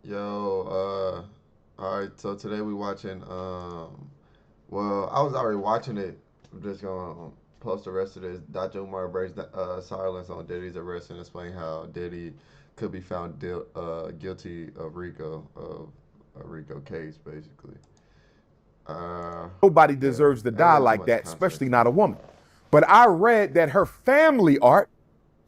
Yo, all right. So today we watching. Well, I was already watching it. I'm just gonna post the rest of this. Dr. Umar breaks silence on Diddy's arrest and explain how Diddy could be found guilty of RICO of a RICO case, basically. Nobody Yeah, deserves to ain't die really too like much that, especially context not in a it. woman. But I read that her family, Art,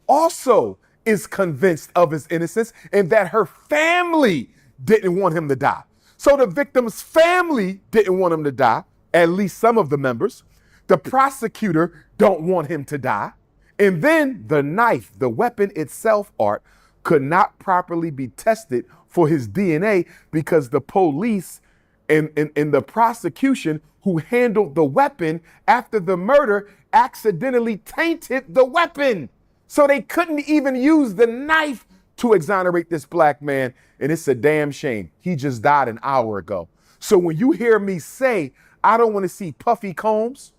also is convinced of his innocence and that her family didn't want him to die. So the victim's family didn't want him to die, at least some of the members. The prosecutor don't want him to die. And then the knife, the weapon itself, Art, could not properly be tested for his DNA because the police and the prosecution who handled the weapon after the murder accidentally tainted the weapon. So they couldn't even use the knife to exonerate this black man. And it's a damn shame. He just died an hour ago. So when you hear me say, I don't want to see Puffy Combs,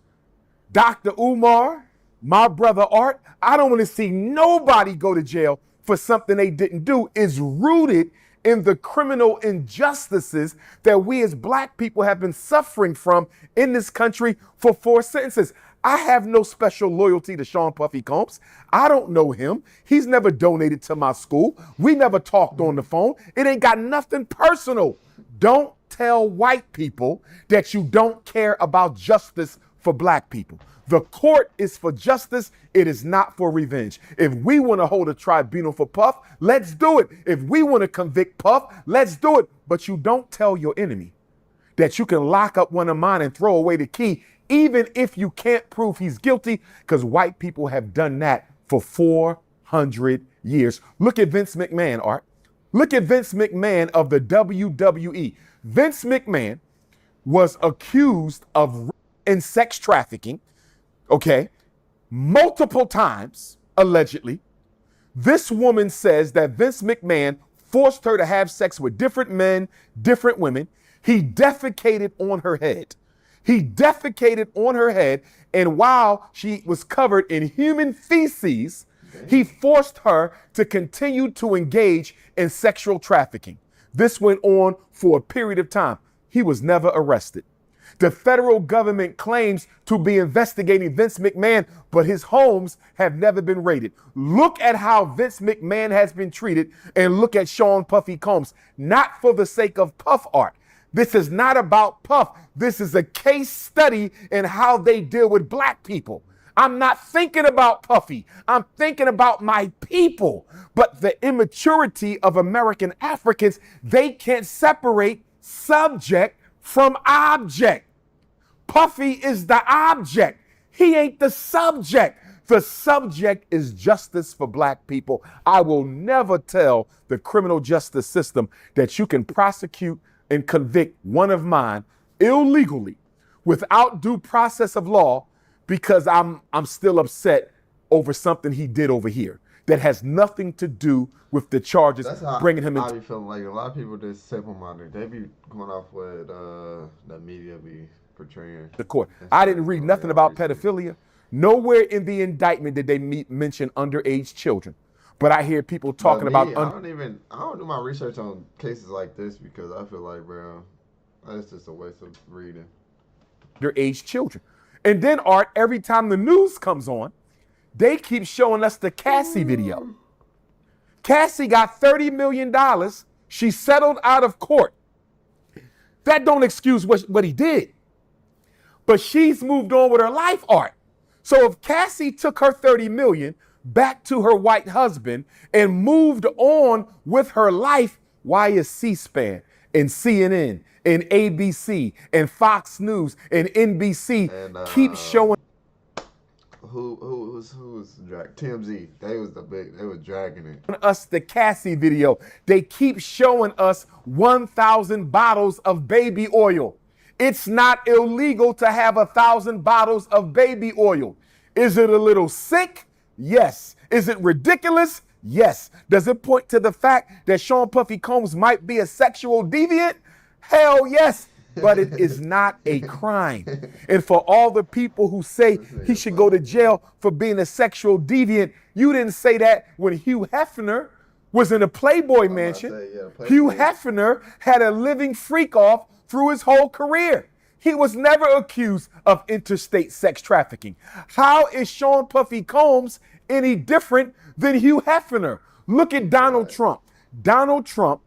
Dr. Umar, my brother Art, I don't want to see nobody go to jail for something they didn't do, is rooted in the criminal injustices that we as black people have been suffering from in this country for 4 sentences. I have no special loyalty to Sean Puffy Combs. I don't know him. He's never donated to my school. We never talked on the phone. It ain't got nothing personal. Don't tell white people that you don't care about justice for black people. The court is for justice. It is not for revenge. If we want to hold a tribunal for Puff, let's do it. If we want to convict Puff, let's do it. But you don't tell your enemy that you can lock up one of mine and throw away the key, even if you can't prove he's guilty, because white people have done that for 400 years. Look at Vince McMahon, Art. Look at Vince McMahon of the WWE. Vince McMahon was accused of in sex trafficking, okay, multiple times, allegedly. This woman says that Vince McMahon forced her to have sex with different men, different women. He defecated on her head. He defecated on her head, and while she was covered in human feces, he forced her to continue to engage in sexual trafficking. This went on for a period of time. He was never arrested. The federal government claims to be investigating Vince McMahon, but his homes have never been raided. Look at how Vince McMahon has been treated, and look at Sean Puffy Combs. Not for the sake of Puff Art. This is not about Puff. This is a case study in how they deal with black people. I'm not thinking about Puffy. I'm thinking about my people. But the immaturity of American Africans, they can't separate subject from object. Puffy is the object. He ain't the subject. The subject is justice for black people. I will never tell the criminal justice system that you can prosecute and convict one of mine illegally without due process of law because I'm still upset over something he did over here that has nothing to do with the charges That's how bringing him I into be feeling like a lot of people just simple minded. They be going off what the media be portraying the court. I instead didn't of read doing nothing their about research. pedophilia. Nowhere in the indictment did they mention underage children. But I hear people But talking about me, I don't do my research on cases like this because I feel like, bro, that's just a waste of reading. underage children. And then, Art, every time the news comes on, they keep showing us the Cassie video. Cassie got $30 million. She settled out of court. That don't excuse what he did. But she's moved on with her life, Art. So if Cassie took her 30 million back to her white husband and moved on with her life, why is C-SPAN and CNN and ABC and Fox News and NBC And keep showing who's drag TMZ? They was dragging it. us the Cassie video? They keep showing us 1,000 bottles of baby oil. It's not illegal to have 1,000 bottles of baby oil. Is it a little sick? Yes. Is it ridiculous? Yes. Does it point to the fact that Sean Puffy Combs might be a sexual deviant? Hell yes. But it is not a crime. And for all the people who say he should go to jail for being a sexual deviant, you didn't say that when Hugh Hefner was in a Playboy I'm about to mansion. say, yeah, Hugh Playboy. Hefner had a living freak off through his whole career. He was never accused of interstate sex trafficking. How is Sean Puffy Combs any different than Hugh Hefner? Look at Donald Right. Trump. Donald Trump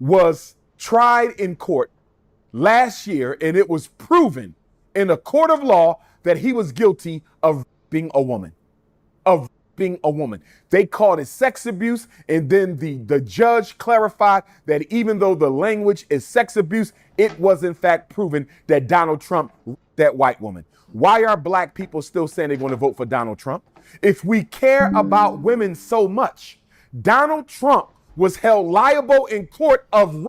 was tried in court last year, and it was proven in a court of law that he was guilty of being a woman. Of being a woman. They called it sex abuse, and then the judge clarified that even though the language is sex abuse, it was in fact proven that Donald Trump raped that white woman. Why are black people still saying they're going to vote for Donald Trump? If we care about women so much, Donald Trump was held liable in court of rape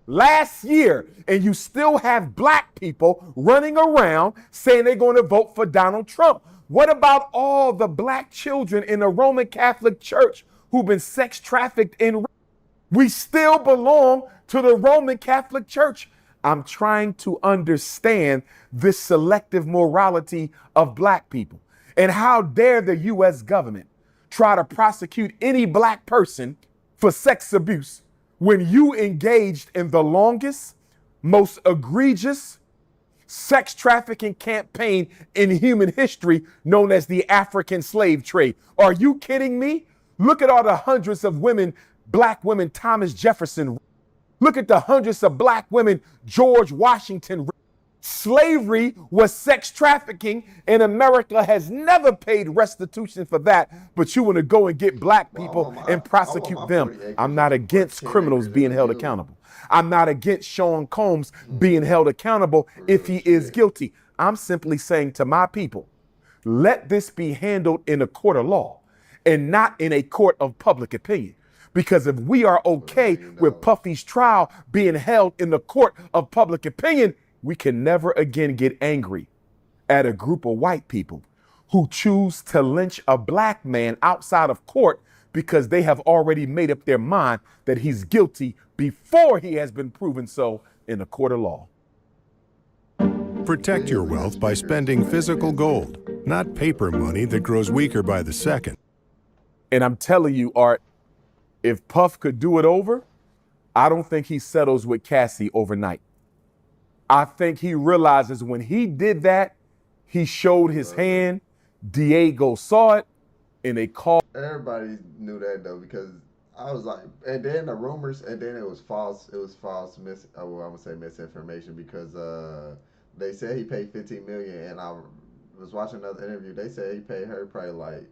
last year, and you still have black people running around saying they're going to vote for Donald Trump. What about all the black children in the Roman Catholic Church who've been sex trafficked in? We still belong to the Roman Catholic Church. I'm trying to understand this selective morality of black people. And how dare the U.S. government try to prosecute any black person for sex abuse when you engaged in the longest, most egregious sex trafficking campaign in human history known as the African slave trade. Are you kidding me? Look at all the hundreds of women, black women, Thomas Jefferson. Look at the hundreds of black women, George Washington. Slavery was sex trafficking, and America has never paid restitution for that. But you want to go and get black people and prosecute them. I'm not against criminals being held accountable. I'm not against Sean Combs being held accountable if he is guilty. I'm simply saying to my people, let this be handled in a court of law and not in a court of public opinion. Because if we are okay with Puffy's trial being held in the court of public opinion, we can never again get angry at a group of white people who choose to lynch a black man outside of court because they have already made up their mind that he's guilty before he has been proven so in a court of law. Protect your wealth by spending physical gold, not paper money that grows weaker by the second. And I'm telling you, Art, if Puff could do it over, I don't think he settles with Cassie overnight. I think he realizes when he did that, he showed his hand. Diego saw it, and they called. Everybody knew that though, because I was like, and then the rumors, and then it was false. It was false. I would say misinformation, because they said he paid $15 million, and I was watching another interview. They said he paid her probably like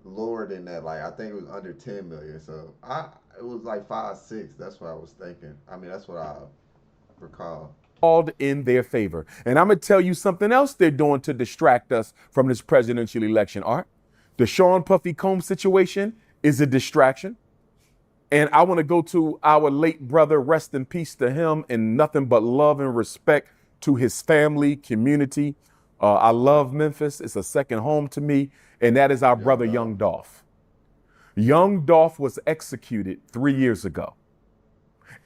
lower than that. Like I think it was under $10 million. So it was like 5, 6. That's what I was thinking. I mean, that's what I recall. Called in their favor. And I'm going to tell you something else they're doing to distract us from this presidential election, Art. The Sean Puffy Combs situation is a distraction. And I want to go to our late brother, rest in peace to him, and nothing but love and respect to his family, community. I love Memphis. It's a second home to me. And that is our brother, Young Dolph. Young Dolph was executed 3 years ago.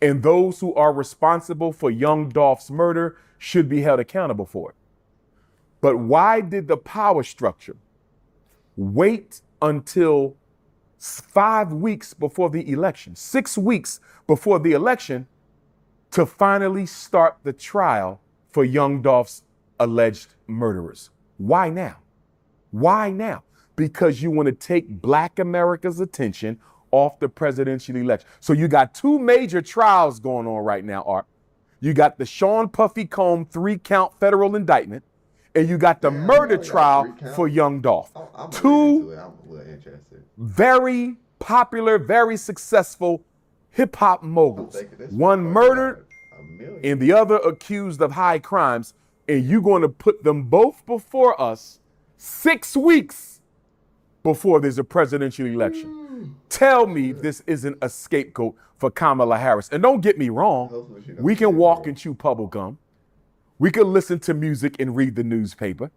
And those who are responsible for Young Dolph's murder should be held accountable for it. But why did the power structure wait until 5 weeks before the election, 6 weeks before the election, to finally start the trial for Young Dolph's alleged murderers? Why now? Why now? Because you want to take Black America's attention off the presidential election. So you got 2 major trials going on right now, Art. You got the Sean Puffy Combs 3-count federal indictment, and you got the murder trial for Young Dolph. I'm 2 a little interested. very popular, very successful hip hop moguls. One murdered and the other accused of high crimes, and you're going to put them both before us 6 weeks before there's a presidential election. Tell me this isn't a scapegoat for Kamala Harris. And don't get me wrong, we can walk and chew bubble gum. We can listen to music and read the newspaper,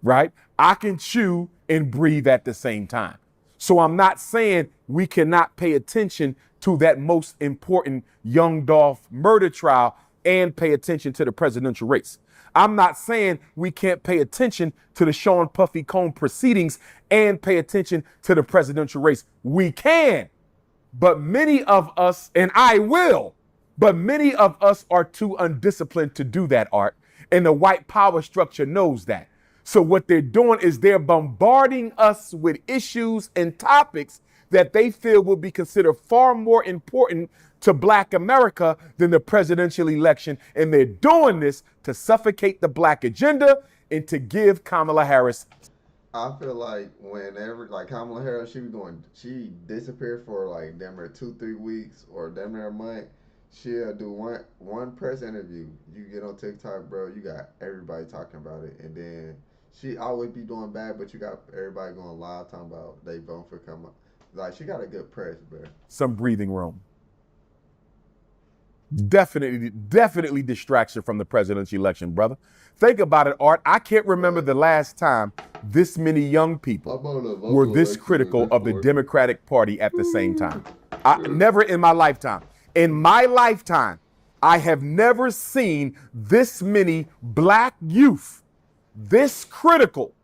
right? I can chew and breathe at the same time. So I'm not saying we cannot pay attention to that most important Young Dolph murder trial and pay attention to the presidential race. I'm not saying we can't pay attention to the Sean Puffy Combs proceedings and pay attention to the presidential race. We can, But many of us, and I will, but many of us are too undisciplined to do that, Art. And the white power structure knows that. So what they're doing is they're bombarding us with issues and topics that they feel will be considered far more important to Black America than the presidential election. And they're doing this to suffocate the Black agenda and to give Kamala Harris. I feel like whenever like Kamala Harris, she disappeared for like damn near 2 3 weeks or damn near a month. She'll do one press interview. You get on TikTok, bro. You got everybody talking about it, and then she always be doing bad, but you got everybody going live talking about they vote for Kamala. Like she got a good press, bro. Some breathing room. Definitely distraction from the presidential election, brother. Think about it, Art. I can't remember the last time this many young people were this critical of the Democratic Party at the same time. Never in my lifetime. In my lifetime, I have never seen this many Black youth this critical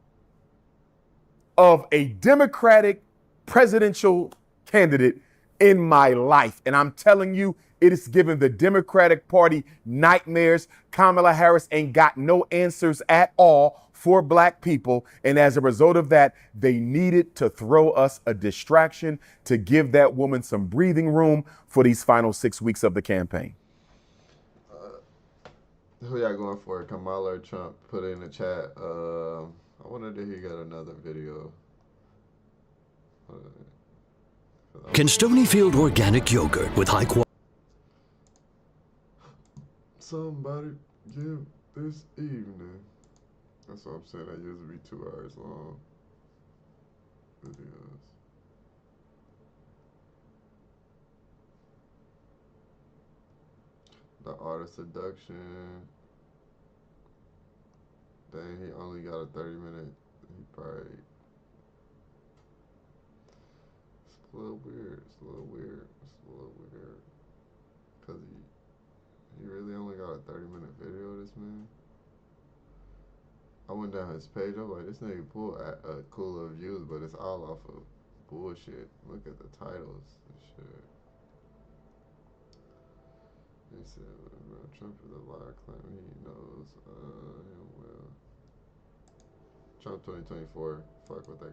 of a Democratic presidential candidate in my life. And I'm telling you, it is giving the Democratic Party nightmares. Kamala Harris ain't got no answers at all for Black people. And as a result of that, they needed to throw us a distraction to give that woman some breathing room for these final 6 weeks of the campaign. Who y'all going for? Kamala or Trump? Put it in the chat. I wonder if he got another video. Can Stonyfield organic yogurt with high quality? Somebody give this evening. That's what I'm saying. That used to be 2 hours long videos. The art of seduction. Dang, he only got a 30-minute. He probably. It's a little weird. Because he really only got a 30-minute video of this man. I went down his page. I'm like, this nigga pulled a cool of views, but it's all off of bullshit. Look at the titles and shit. He said, Trump is a liar, claiming he knows him well. Trump 2024. Fuck with that.